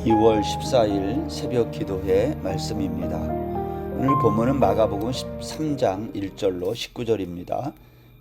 2월 14일 새벽 기도회 말씀입니다. 오늘 본문은 마가복음 13장 1절로 19절입니다.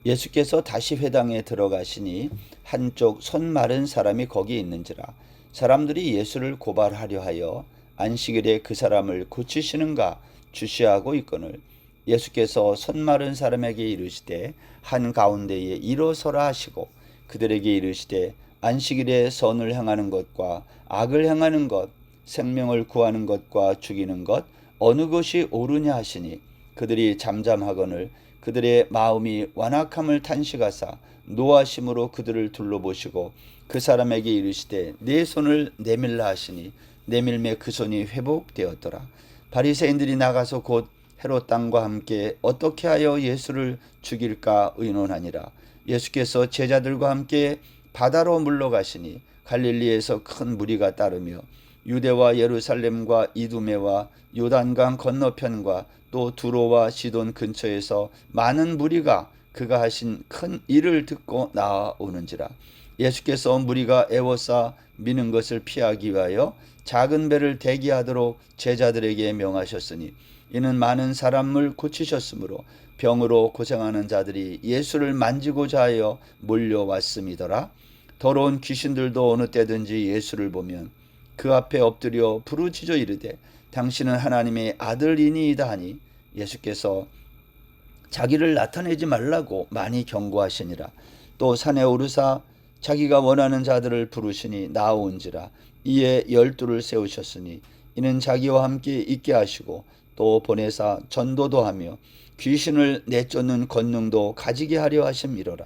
예수께서 다시 회당에 들어가시니 한쪽 손 마른 사람이 거기 있는지라 사람들이 예수를 고발하려 하여 안식일에 그 사람을 고치시는가 주시하고 있거늘 예수께서 손 마른 사람에게 이르시되 한가운데에 일어서라 하시고 그들에게 이르시되 안식일에 선을 행하는 것과 악을 행하는 것, 생명을 구하는 것과 죽이는 것 어느 것이 옳으냐 하시니 그들이 잠잠하거늘 그들의 마음이 완악함을 탄식하사 노하심으로 그들을 둘러보시고 그 사람에게 이르시되 네 손을 내밀라 하시니 내밀매 그 손이 회복되었더라. 바리새인들이 나가서 곧 헤롯 땅과 함께 어떻게 하여 예수를 죽일까 의논하니라. 예수께서 제자들과 함께 바다로 물러가시니 갈릴리에서 큰 무리가 따르며 유대와 예루살렘과 이두메와 요단강 건너편과 또 두로와 시돈 근처에서 많은 무리가 그가 하신 큰 일을 듣고 나아오는지라. 예수께서 무리가 애워싸 미는 것을 피하기 위하여 작은 배를 대기하도록 제자들에게 명하셨으니 이는 많은 사람을 고치셨으므로 병으로 고생하는 자들이 예수를 만지고자 하여 몰려왔음이더라. 더러운 귀신들도 어느 때든지 예수를 보면 그 앞에 엎드려 부르짖어 이르되 당신은 하나님의 아들이니이다 하니 예수께서 자기를 나타내지 말라고 많이 경고하시니라. 또 산에 오르사 자기가 원하는 자들을 부르시니 나아온지라. 이에 12를 세우셨으니 이는 자기와 함께 있게 하시고 또 보내사 전도도 하며 귀신을 내쫓는 권능도 가지게 하려 하심이로라.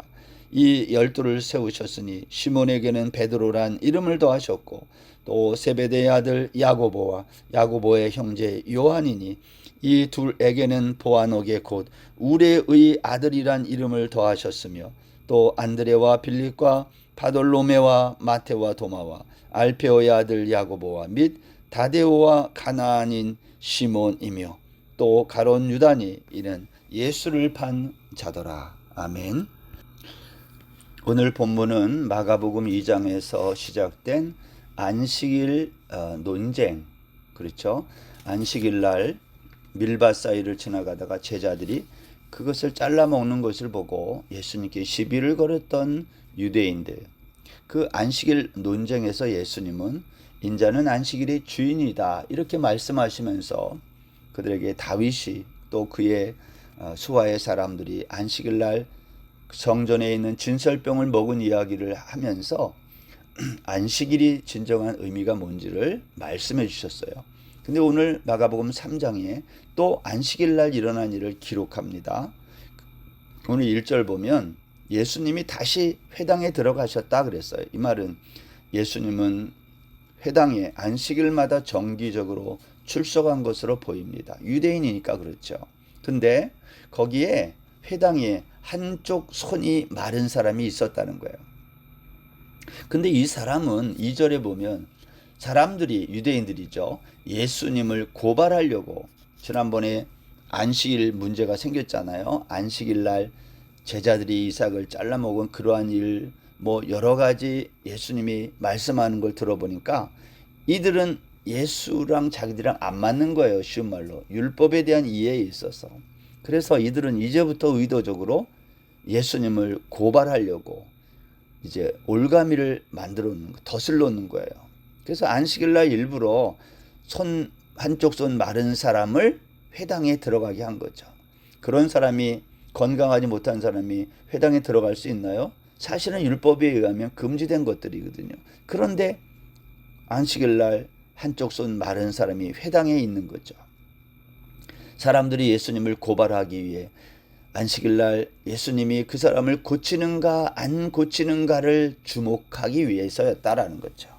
이 12를 세우셨으니 시몬에게는 베드로란 이름을 더하셨고 또 세베대의 아들 야고보와 야고보의 형제 요한이니 이 둘에게는 보아노게 곧 우레의 아들이란 이름을 더하셨으며 또 안드레와 빌립과 바돌로메와 마테와 도마와 알페오의 아들 야고보와 및 다데오와 가나안인 시몬이며 또 가론 유다니 이는 예수를 판 자더라. 아멘. 오늘 본문은 마가복음 2장에서 시작된 안식일 논쟁, 그렇죠? 안식일 날 밀밭 사이를 지나가다가 제자들이 그것을 잘라 먹는 것을 보고 예수님께 시비를 걸었던 유대인들, 그 안식일 논쟁에서 예수님은 인자는 안식일의 주인이다 이렇게 말씀하시면서 그들에게 다윗이 또 그의 수하의 사람들이 안식일 날 성전에 있는 진설병을 먹은 이야기를 하면서 안식일이 진정한 의미가 뭔지를 말씀해 주셨어요. 근데 오늘 마가복음 3장에 또 안식일 날 일어난 일을 기록합니다. 오늘 1절 보면 예수님이 다시 회당에 들어가셨다 그랬어요. 이 말은 예수님은 회당에 안식일마다 정기적으로 출석한 것으로 보입니다. 유대인이니까 그렇죠. 근데 거기에 회당에 한쪽 손이 마른 사람이 있었다는 거예요. 근데 이 사람은 2절에 보면 사람들이 유대인들이죠. 예수님을 고발하려고 지난번에 안식일 문제가 생겼잖아요. 안식일 날 제자들이 이삭을 잘라 먹은 그러한 일 여러 가지 예수님이 말씀하는 걸 들어보니까 이들은 예수랑 자기들이랑 안 맞는 거예요. 쉬운 말로 율법에 대한 이해에 있어서. 그래서 이들은 이제부터 의도적으로 예수님을 고발하려고 이제 올가미를 만들어 놓는 거, 덫을 놓는 거예요. 그래서 안식일 날 일부러 한쪽 손 마른 사람을 회당에 들어가게 한 거죠. 그런 사람이 건강하지 못한 사람이 회당에 들어갈 수 있나요? 사실은 율법에 의하면 금지된 것들이거든요. 그런데 안식일 날 한쪽 손 마른 사람이 회당에 있는 거죠. 사람들이 예수님을 고발하기 위해 안식일 날 예수님이 그 사람을 고치는가 안 고치는가를 주목하기 위해서였다라는 거죠.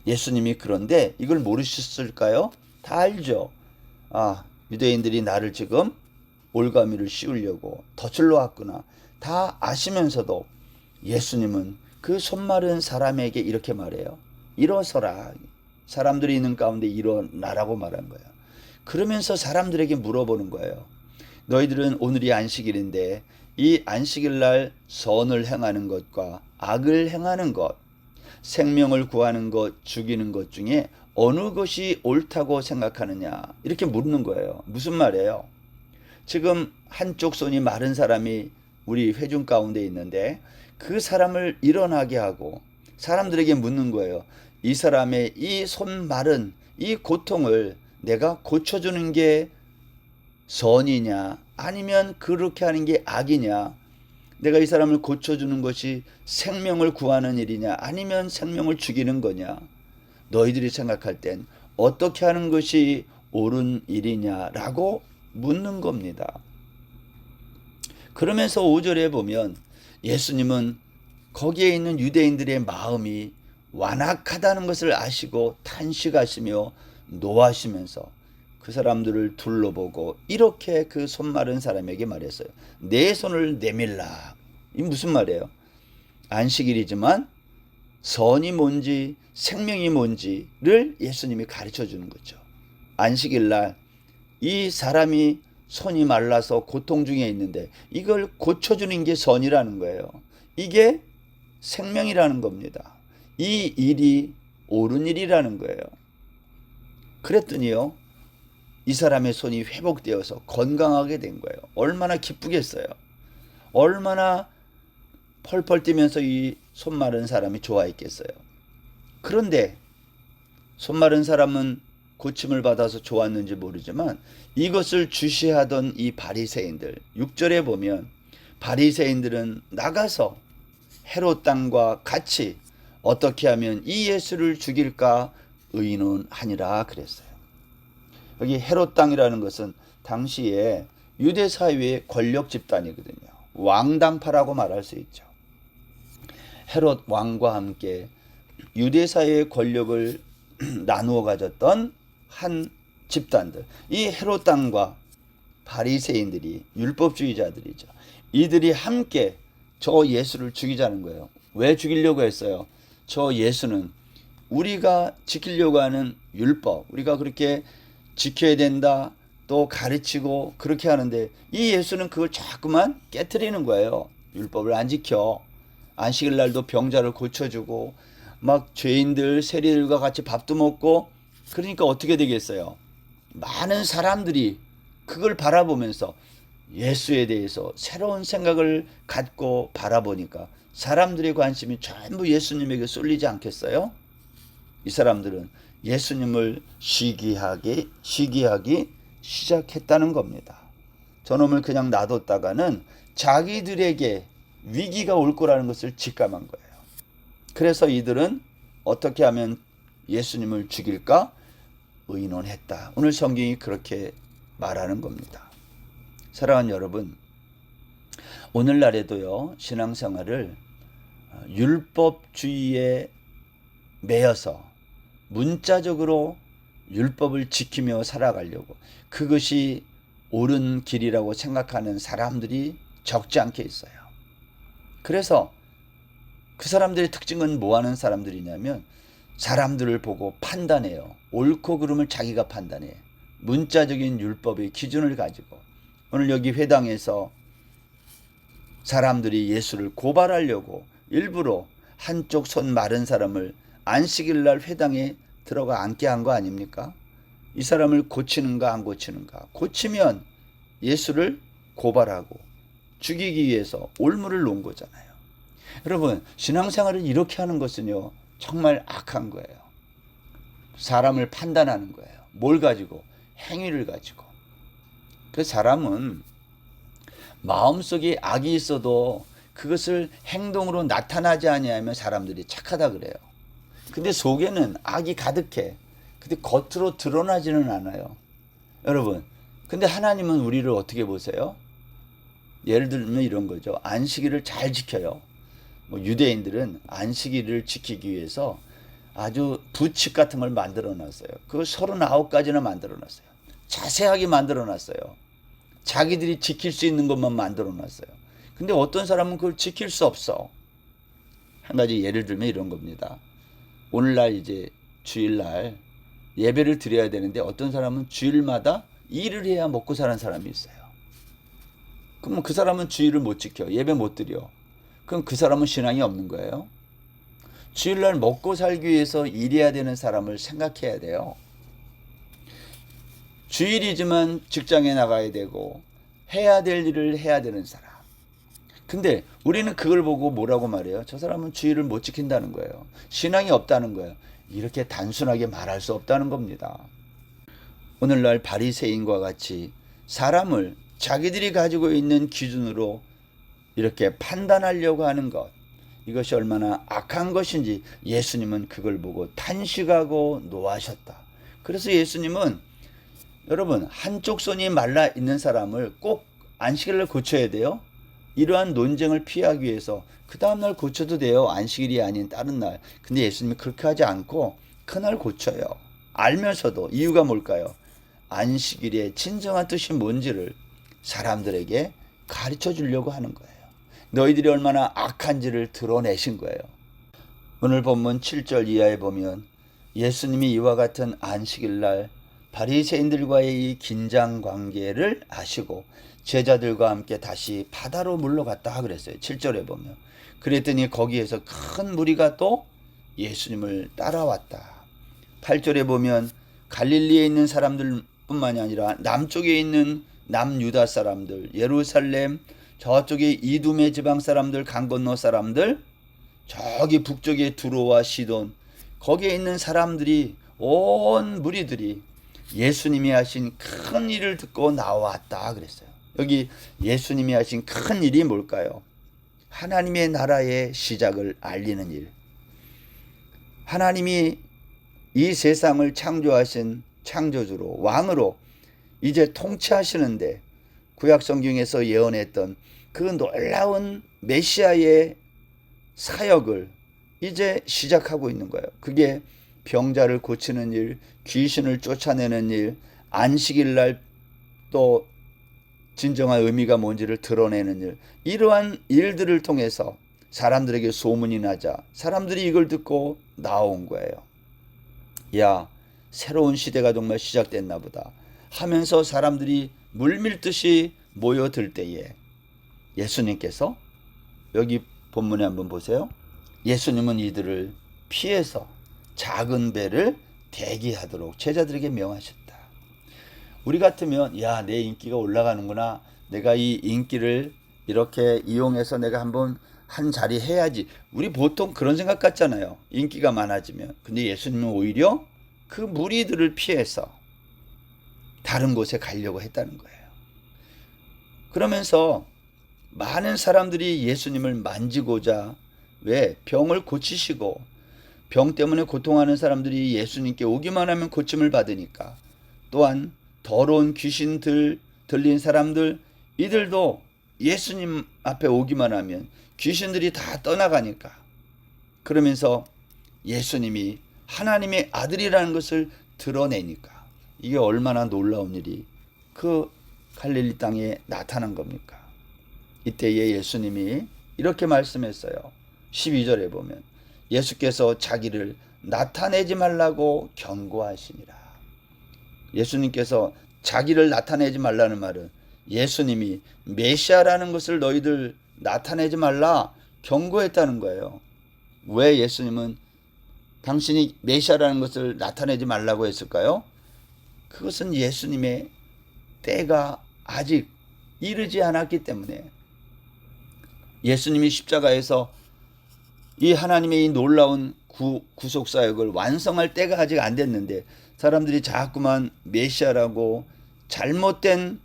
예수님이 그런데 이걸 모르셨을까요? 다 알죠. 유대인들이 나를 지금 올가미를 씌우려고 덫을 놓았구나. 다 아시면서도 예수님은 그 손 마른 사람에게 이렇게 말해요. 일어서라. 사람들이 있는 가운데 일어나라고 말한 거예요. 그러면서 사람들에게 물어보는 거예요. 너희들은 오늘이 안식일인데 이 안식일 날 선을 행하는 것과 악을 행하는 것 생명을 구하는 것, 죽이는 것 중에 어느 것이 옳다고 생각하느냐 이렇게 묻는 거예요. 무슨 말이에요? 지금 한쪽 손이 마른 사람이 우리 회중 가운데 있는데 그 사람을 일어나게 하고 사람들에게 묻는 거예요. 이 사람의 이 손 마른 이 고통을 내가 고쳐주는 게 선이냐 아니면 그렇게 하는 게 악이냐, 내가 이 사람을 고쳐주는 것이 생명을 구하는 일이냐 아니면 생명을 죽이는 거냐, 너희들이 생각할 땐 어떻게 하는 것이 옳은 일이냐라고 묻는 겁니다. 그러면서 5절에 보면 예수님은 거기에 있는 유대인들의 마음이 완악하다는 것을 아시고 탄식하시며 노하시면서 그 사람들을 둘러보고 이렇게 그 손 마른 사람에게 말했어요. 내 손을 내밀라. 이 무슨 말이에요? 안식일이지만 선이 뭔지 생명이 뭔지를 예수님이 가르쳐 주는 거죠. 안식일 날 이 사람이 손이 말라서 고통 중에 있는데 이걸 고쳐주는 게 선이라는 거예요. 이게 생명이라는 겁니다. 이 일이 옳은 일이라는 거예요. 그랬더니요, 이 사람의 손이 회복되어서 건강하게 된 거예요. 얼마나 기쁘겠어요. 얼마나 펄펄 뛰면서 이 손 마른 사람이 좋아했겠어요. 그런데 손 마른 사람은 고침을 받아서 좋았는지 모르지만 이것을 주시하던 이 바리새인들, 6절에 보면 바리새인들은 나가서 헤롯 땅과 같이 어떻게 하면 이 예수를 죽일까 의논하니라 그랬어요. 여기 헤롯 땅이라는 것은 당시에 유대 사회의 권력 집단이거든요. 왕당파라고 말할 수 있죠. 헤롯 왕과 함께 유대 사회의 권력을 나누어 가졌던 한 집단들, 이 헤롯 땅과 바리새인들이 율법주의자들이죠. 이들이 함께 저 예수를 죽이자는 거예요. 왜 죽이려고 했어요? 저 예수는 우리가 지키려고 하는 율법, 우리가 그렇게 지켜야 된다 또 가르치고 그렇게 하는데 이 예수는 그걸 자꾸만 깨트리는 거예요. 율법을 안 지켜. 안식일 날도 병자를 고쳐주고 막 죄인들 세리들과 같이 밥도 먹고, 그러니까 어떻게 되겠어요? 많은 사람들이 그걸 바라보면서 예수에 대해서 새로운 생각을 갖고 바라보니까 사람들의 관심이 전부 예수님에게 쏠리지 않겠어요? 이 사람들은 예수님을 시기하기 시작했다는 겁니다. 저놈을 그냥 놔뒀다가는 자기들에게 위기가 올 거라는 것을 직감한 거예요. 그래서 이들은 어떻게 하면 예수님을 죽일까 의논했다. 오늘 성경이 그렇게 말하는 겁니다. 사랑하는 여러분, 오늘날에도요, 신앙생활을 율법주의에 매여서 문자적으로 율법을 지키며 살아가려고, 그것이 옳은 길이라고 생각하는 사람들이 적지 않게 있어요. 그래서 그 사람들의 특징은 뭐 하는 사람들이냐면 사람들을 보고 판단해요. 옳고 그름을 자기가 판단해. 문자적인 율법의 기준을 가지고 오늘 여기 회당에서 사람들이 예수를 고발하려고 일부러 한쪽 손 마른 사람을 안식일 날 회당에 들어가 앉게 한 거 아닙니까? 이 사람을 고치는가 안 고치는가. 고치면 예수를 고발하고 죽이기 위해서 올무를 놓은 거잖아요. 여러분, 신앙생활을 이렇게 하는 것은요, 정말 악한 거예요. 사람을 판단하는 거예요. 뭘 가지고? 행위를 가지고. 그 사람은 마음속에 악이 있어도 그것을 행동으로 나타나지 아니하면 사람들이 착하다 그래요. 근데 속에는 악이 가득해. 근데 겉으로 드러나지는 않아요. 여러분, 근데 하나님은 우리를 어떻게 보세요? 예를 들면 이런 거죠. 안식일을 잘 지켜요. 유대인들은 안식일을 지키기 위해서 아주 부칙 같은 걸 만들어 놨어요. 그걸 39가지나 만들어 놨어요. 자세하게 만들어 놨어요. 자기들이 지킬 수 있는 것만 만들어 놨어요. 근데 어떤 사람은 그걸 지킬 수 없어. 한 가지 예를 들면 이런 겁니다. 오늘날 이제 주일날 예배를 드려야 되는데 어떤 사람은 주일마다 일을 해야 먹고 사는 사람이 있어요. 그럼 그 사람은 주일을 못 지켜. 예배 못 드려. 그럼 그 사람은 신앙이 없는 거예요. 주일날 먹고 살기 위해서 일해야 되는 사람을 생각해야 돼요. 주일이지만 직장에 나가야 되고 해야 될 일을 해야 되는 사람. 근데 우리는 그걸 보고 뭐라고 말해요? 저 사람은 주일을 못 지킨다는 거예요. 신앙이 없다는 거예요. 이렇게 단순하게 말할 수 없다는 겁니다. 오늘날 바리새인과 같이 사람을 자기들이 가지고 있는 기준으로 이렇게 판단하려고 하는 것, 이것이 얼마나 악한 것인지 예수님은 그걸 보고 탄식하고 노하셨다. 그래서 예수님은 여러분, 한쪽 손이 말라 있는 사람을 꼭 안식일을 고쳐야 돼요. 이러한 논쟁을 피하기 위해서 그 다음날 고쳐도 돼요. 안식일이 아닌 다른 날. 근데 예수님이 그렇게 하지 않고 그날 고쳐요. 알면서도. 이유가 뭘까요? 안식일의 진정한 뜻이 뭔지를 사람들에게 가르쳐 주려고 하는 거예요. 너희들이 얼마나 악한지를 드러내신 거예요. 오늘 본문 7절 이하에 보면 예수님이 이와 같은 안식일날 바리새인들과의 이 긴장 관계를 아시고 제자들과 함께 다시 바다로 물러갔다 그랬어요. 7절에 보면. 그랬더니 거기에서 큰 무리가 또 예수님을 따라왔다. 8절에 보면 갈릴리에 있는 사람들뿐만이 아니라 남쪽에 있는 남유다 사람들, 예루살렘, 저쪽에 이두메 지방 사람들, 강 건너 사람들, 저기 북쪽에 두로와 시돈, 거기에 있는 사람들이, 온 무리들이 예수님이 하신 큰 일을 듣고 나왔다 그랬어요. 여기 예수님이 하신 큰 일이 뭘까요? 하나님의 나라의 시작을 알리는 일. 하나님이 이 세상을 창조하신 창조주로, 왕으로 이제 통치하시는데 구약 성경에서 예언했던 그 놀라운 메시아의 사역을 이제 시작하고 있는 거예요. 그게 병자를 고치는 일, 귀신을 쫓아내는 일, 안식일 날 또 진정한 의미가 뭔지를 드러내는 일, 이러한 일들을 통해서 사람들에게 소문이 나자 사람들이 이걸 듣고 나온 거예요. 야, 새로운 시대가 정말 시작됐나 보다 하면서 사람들이 물밀듯이 모여들 때에 예수님께서, 여기 본문에 한번 보세요. 예수님은 이들을 피해서 작은 배를 대기하도록 제자들에게 명하셨다. 우리 같으면 야, 내 인기가 올라가는구나, 내가 이 인기를 이렇게 이용해서 내가 한번 한 자리 해야지, 우리 보통 그런 생각 같잖아요. 인기가 많아지면. 근데 예수님은 오히려 그 무리들을 피해서 다른 곳에 가려고 했다는 거예요. 그러면서 많은 사람들이 예수님을 만지고자, 왜? 병을 고치시고 병 때문에 고통하는 사람들이 예수님께 오기만 하면 고침을 받으니까, 또한 더러운 귀신들 들린 사람들, 이들도 예수님 앞에 오기만 하면 귀신들이 다 떠나가니까, 그러면서 예수님이 하나님의 아들이라는 것을 드러내니까, 이게 얼마나 놀라운 일이 그 갈릴리 땅에 나타난 겁니까? 이때에 예수님이 이렇게 말씀했어요. 12절에 보면 예수께서 자기를 나타내지 말라고 경고하시니라. 예수님께서 자기를 나타내지 말라는 말은 예수님이 메시아라는 것을 너희들 나타내지 말라 경고했다는 거예요. 왜 예수님은 당신이 메시아라는 것을 나타내지 말라고 했을까요? 그것은 예수님의 때가 아직 이르지 않았기 때문에, 예수님이 십자가에서 이 하나님의 이 놀라운 구속 사역을 완성할 때가 아직 안 됐는데 사람들이 자꾸만 메시아라고 잘못된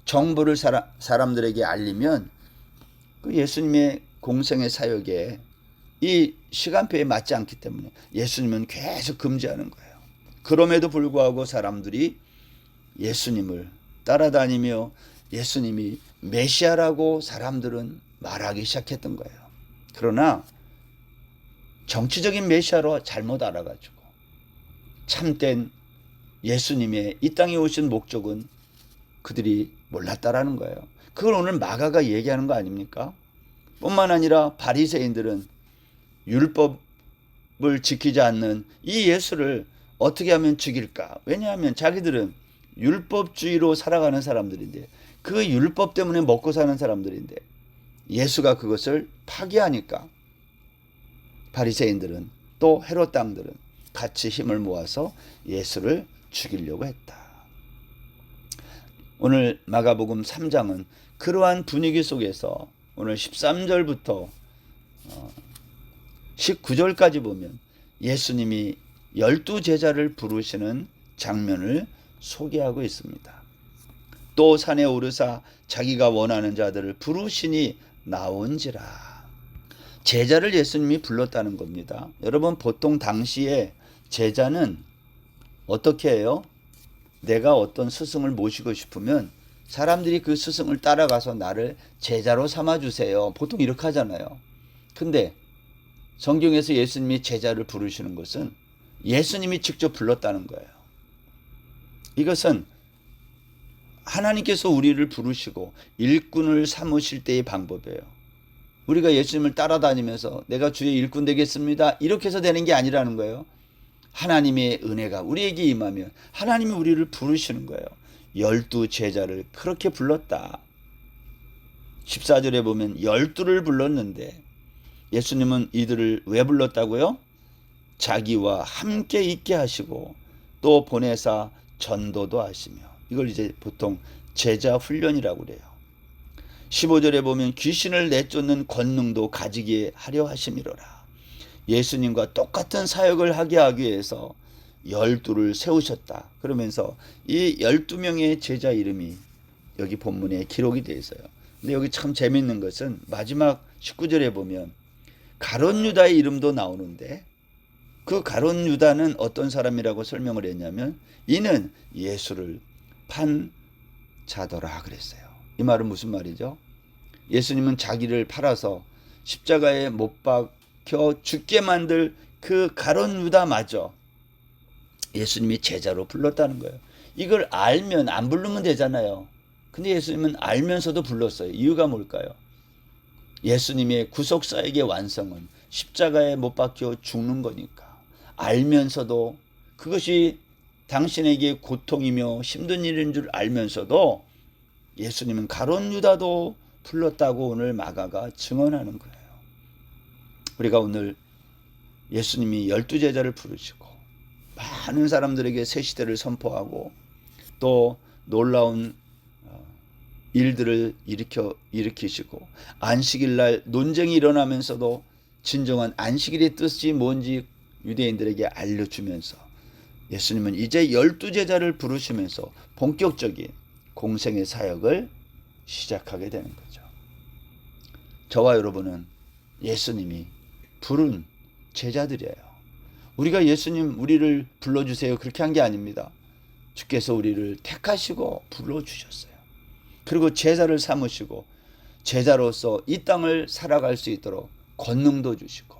정보를 사람들에게 알리면 그 예수님의 공생의 사역에 이 시간표에 맞지 않기 때문에 예수님은 계속 금지하는 거예요. 그럼에도 불구하고 사람들이 예수님을 따라다니며 예수님이 메시아라고 사람들은 말하기 시작했던 거예요. 그러나 정치적인 메시아로 잘못 알아가지고 참된 예수님의 이 땅에 오신 목적은 그들이 몰랐다라는 거예요. 그걸 오늘 마가가 얘기하는 거 아닙니까? 뿐만 아니라 바리새인들은 율법을 지키지 않는 이 예수를 어떻게 하면 죽일까? 왜냐하면 자기들은 율법주의로 살아가는 사람들인데, 그 율법 때문에 먹고 사는 사람들인데 예수가 그것을 파기하니까 바리새인들은 또 헤롯 당들은 같이 힘을 모아서 예수를 죽이려고 했다. 오늘 마가복음 3장은 그러한 분위기 속에서 오늘 13절부터 19절까지 보면 예수님이 12제자를 부르시는 장면을 소개하고 있습니다. 또 산에 오르사 자기가 원하는 자들을 부르시니 나온지라. 제자를 예수님이 불렀다는 겁니다. 여러분, 보통 당시에 제자는 어떻게 해요? 내가 어떤 스승을 모시고 싶으면 사람들이 그 스승을 따라가서 나를 제자로 삼아주세요. 보통 이렇게 하잖아요. 근데 성경에서 예수님이 제자를 부르시는 것은 예수님이 직접 불렀다는 거예요. 이것은 하나님께서 우리를 부르시고 일꾼을 삼으실 때의 방법이에요. 우리가 예수님을 따라다니면서 내가 주의 일꾼 되겠습니다, 이렇게 해서 되는 게 아니라는 거예요. 하나님의 은혜가 우리에게 임하면 하나님이 우리를 부르시는 거예요. 12제자를 그렇게 불렀다. 14절에 보면 12를 불렀는데 예수님은 이들을 왜 불렀다고요? 자기와 함께 있게 하시고 또 보내사 전도도 하시며, 이걸 이제 보통 제자 훈련이라고 그래요. 15절에 보면 귀신을 내쫓는 권능도 가지게 하려 하심이로라. 예수님과 똑같은 사역을 하게 하기 위해서 12를 세우셨다. 그러면서 이 12명의 제자 이름이 여기 본문에 기록이 되어 있어요. 근데 여기 참 재밌는 것은 마지막 19절에 보면 가룟 유다의 이름도 나오는데, 그 가룟 유다는 어떤 사람이라고 설명을 했냐면 이는 예수를 판 자더라 그랬어요. 이 말은 무슨 말이죠? 예수님은 자기를 팔아서 십자가에 못 박혀 죽게 만들 그 가룟 유다마저 예수님이 제자로 불렀다는 거예요. 이걸 알면 안 부르면 되잖아요. 근데 예수님은 알면서도 불렀어요. 이유가 뭘까요? 예수님의 구속사역의 완성은 십자가에 못 박혀 죽는 거니까. 알면서도, 그것이 당신에게 고통이며 힘든 일인 줄 알면서도 예수님은 가룟 유다도 불렀다고 오늘 마가가 증언하는 거예요. 우리가 오늘 예수님이 12제자를 부르시고 많은 사람들에게 새 시대를 선포하고 또 놀라운 일들을 일으키시고 안식일날 논쟁이 일어나면서도 진정한 안식일의 뜻이 뭔지 유대인들에게 알려주면서 예수님은 이제 12제자를 부르시면서 본격적인 공생의 사역을 시작하게 되는 거죠. 저와 여러분은 예수님이 부른 제자들이에요. 우리가 예수님 우리를 불러주세요 그렇게 한 게 아닙니다. 주께서 우리를 택하시고 불러주셨어요. 그리고 제자를 삼으시고 제자로서 이 땅을 살아갈 수 있도록 권능도 주시고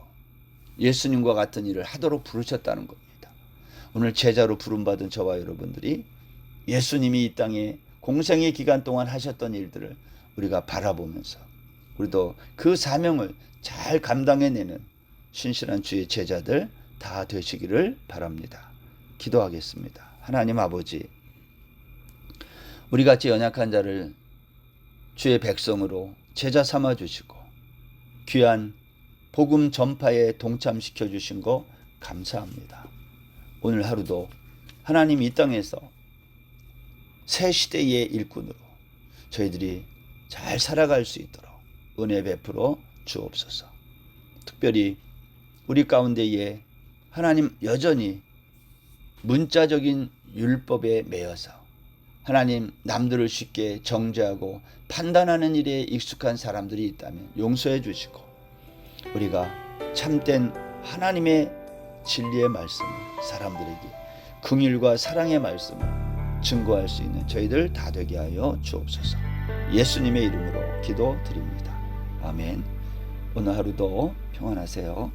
예수님과 같은 일을 하도록 부르셨다는 겁니다. 오늘 제자로 부름받은 저와 여러분들이 예수님이 이 땅에 공생의 기간 동안 하셨던 일들을 우리가 바라보면서 우리도 그 사명을 잘 감당해내는 신실한 주의 제자들 다 되시기를 바랍니다. 기도하겠습니다. 하나님 아버지, 우리같이 연약한 자를 주의 백성으로 제자 삼아 주시고 귀한 복음 전파에 동참시켜 주신 거 감사합니다. 오늘 하루도 하나님 이 땅에서 새 시대의 일꾼으로 저희들이 잘 살아갈 수 있도록 은혜 베풀어 주옵소서. 특별히 우리 가운데에 하나님 여전히 문자적인 율법에 매여서 하나님 남들을 쉽게 정죄하고 판단하는 일에 익숙한 사람들이 있다면 용서해 주시고 우리가 참된 하나님의 진리의 말씀을 사람들에게 긍휼과 사랑의 말씀을 증거할 수 있는 저희들 다 되게 하여 주옵소서. 예수님의 이름으로 기도드립니다. 아멘. 오늘 하루도 평안하세요.